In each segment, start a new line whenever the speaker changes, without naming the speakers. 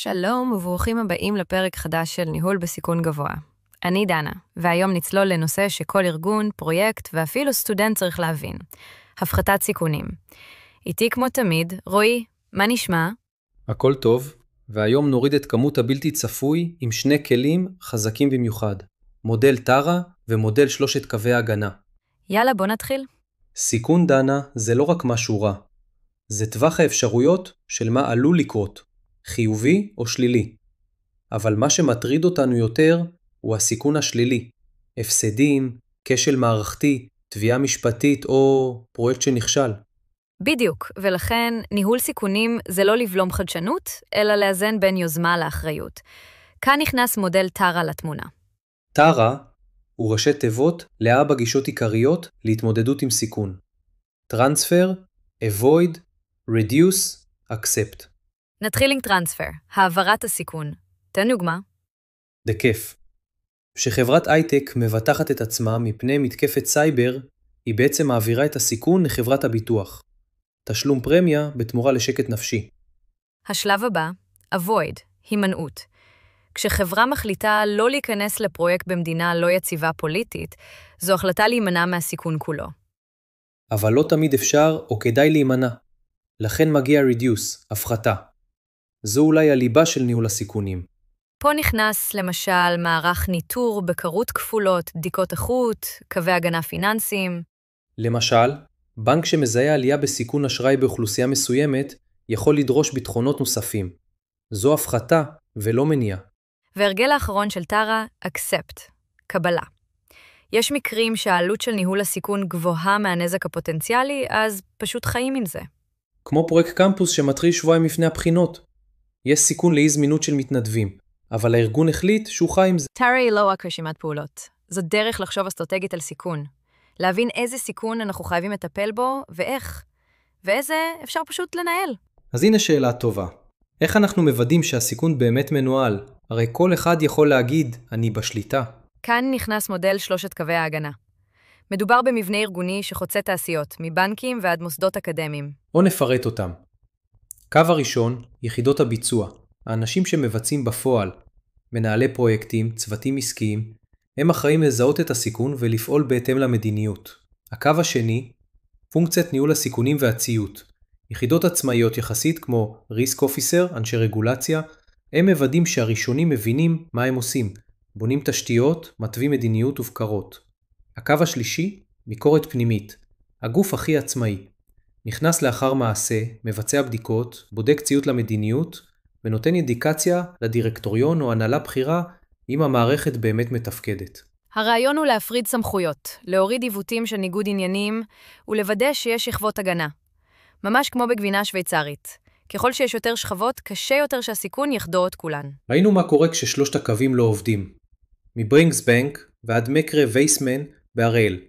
שלום וברוכים הבאים לפרק חדש של ניהול בסיכון גבוה. אני דנה, והיום נצלול לנושא שכל ארגון, פרויקט ואפילו סטודנט צריך להבין. הפחתת סיכונים. איתי כמו תמיד, רועי, מה נשמע?
הכל טוב, והיום נוריד את כמות הבלתי צפוי עם שני כלים חזקים במיוחד. מודל טרה ומודל שלושת קווי ההגנה.
יאללה, בוא נתחיל.
סיכון דנה זה לא רק משהו רע. זה טווח האפשרויות של מה עלול לקרות, חיובי או שלילי. אבל מה שמטריד אותנו יותר הוא הסיכון השלילי. הפסדים, כשל מערכתי, תביעה משפטית או פרויקט שנכשל.
בדיוק, ולכן ניהול סיכונים זה לא לבלום חדשנות, אלא לאזן בין יוזמה לאחריות. כאן נכנס מודל טרה לתמונה.
טרה הוא ראשי תיבות לארבע גישות עיקריות להתמודדות עם סיכון. Transfer, Avoid, Reduce, Accept.
נתחיל עם טרנספר, העברת הסיכון. תן דוגמה.
בכיף. כשחברת הייטק מבטחת את עצמה מפני מתקפת סייבר, היא בעצם מעבירה את הסיכון לחברת הביטוח. תשלום פרמיה בתמורה לשקט נפשי.
השלב הבא, Avoid, הימנעות. כשחברה מחליטה לא להיכנס לפרויקט במדינה לא יציבה פוליטית, זו החלטה להימנע מהסיכון כולו.
אבל לא תמיד אפשר או כדאי להימנע. לכן מגיע Reduce, הפחתה. זו אולי הליבה של ניהול הסיכונים.
פה נכנס למשל מערך ניטור, בקרות כפולות, בדיקות איכות, קווי הגנה פיננסיים.
למשל, בנק שמזהה עלייה בסיכון אשראי באוכלוסייה מסוימת יכול לדרוש ביטחונות נוספים. זו הפחתה ולא מניעה.
והרגל האחרון של טרה, Accept, קבלה. יש מקרים שהעלות של ניהול הסיכון גבוהה מהנזק הפוטנציאלי, אז פשוט חיים עם זה.
כמו פרויקט קמפוס שמטריד שבועיים לפני הבחינות. יש סיכון לאי זמינות של מתנדבים, אבל הארגון החליט שהוא חי עם זה.
טרה היא לא רק רשימת פעולות. זו דרך לחשוב אסטרטגית על סיכון. להבין איזה סיכון אנחנו חייבים לטפל בו ואיך. ואיזה אפשר פשוט לנהל.
אז הנה שאלה טובה. איך אנחנו מוודאים שהסיכון באמת מנוהל? הרי כל אחד יכול להגיד, אני בשליטה.
כאן נכנס מודל שלושת קווי ההגנה. מדובר במבנה ארגוני שחוצה תעשיות, מבנקים ועד מוסדות אקדמיים.
או נפרט אותם. קו הראשון, יחידות הביצוע. האנשים שמבצעים בפועל, מנהלי פרויקטים, צוותים עסקיים, הם אחראים לזהות את הסיכון ולפעול בהתאם למדיניות. הקו השני, פונקציית ניהול הסיכונים והציות. יחידות עצמאיות יחסית כמו Risk Officer, אנשי רגולציה, הם מוודאים שהראשונים מבינים מה הם עושים, בונים תשתיות, מתווים מדיניות ובקרות. הקו השלישי, ביקורת פנימית. הגוף הכי עצמאי. נכנס לאחר מעשה, מבצע בדיקות, בודק ציות למדיניות, ונותן אינדיקציה לדירקטוריון או הנהלה בחירה אם המערכת באמת מתפקדת.
הרעיון הוא להפריד סמכויות, להוריד עיוותים של ניגוד עניינים, ולוודא שיש שכבות הגנה. ממש כמו בגבינה שוויצרית. ככל שיש יותר שכבות, קשה יותר שהסיכון יחדור את כולן.
ראינו מה קורה כששלושת הקווים לא עובדים. מברינגס בנק ועד מקרה וייסמן בהראל.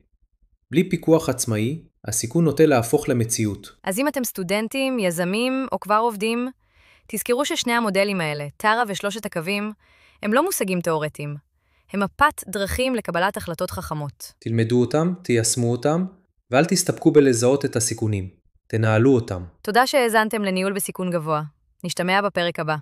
בלי פיקוח עצמאי, הסיכון נוטה להפוך למציאות.
אז אם אתם סטודנטים, יזמים או כבר עובדים, תזכרו ששני המודלים האלה, טרה ושלושת הקווים, הם לא מושגים תיאורטיים. הם מפת דרכים לקבלת החלטות חכמות.
תלמדו אותם, תיישמו אותם, ואל תסתפקו בלזהות את הסיכונים. תנהלו אותם.
תודה שהאזנתם לניהול בסיכון גבוה. נשתמע בפרק הבא.